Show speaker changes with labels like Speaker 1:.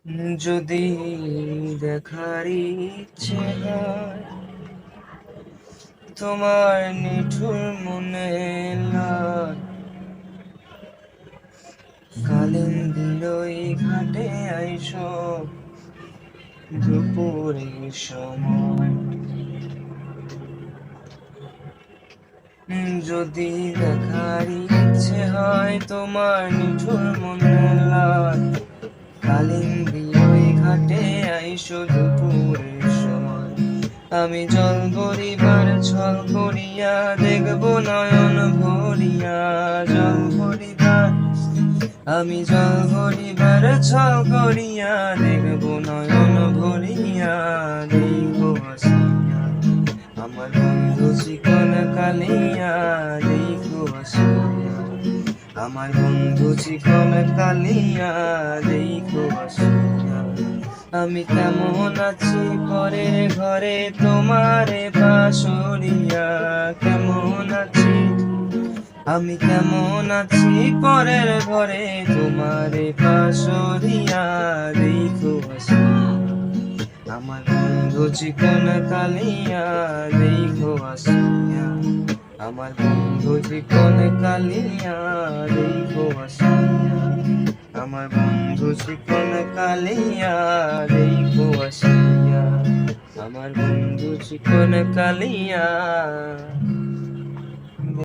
Speaker 1: যদি দেখার ইচ্ছে হয় তোমার নিঠুর মনে লাল, কালিন্দীর ওই ঘাটে আইসো দুপুরের সময়। যদি দেখার ইচ্ছে হয় তোমার নিঠুর মনে লাল, কালিন্দীর ওই ঘাটে আইসো দুপুরের সময়। আমি জল ভরিবার ছল করিয়া দেখব নয়ন ভরিয়া, জল ভরিবার আমি জল ভরিবার ছল করিয়া দেখব নয়ন ভরিয়া। দেখো আসিয়া আমার বন্ধু চিকন কালিয়া, দেখো আসিয়া আমার বন্ধু চিকন কালিয়া, দেখো আসিয়া। আমি কেমন আছি পরের ঘরে তোমারে পাশরিয়া, কেমন আছি আমি কেমন আছি পরের ঘরে তোমারে পাশরিয়া। দেখো আসিয়া আমার বন্ধু চিকন কালিয়া, দেখো আসিয়া আমার বন্ধু চিকন কালিয়া, দেখো আসিয়া আমার বন্ধু চিকন কালিয়া, দেখো আসিয়া আমার বন্ধু চিকন কালিয়া।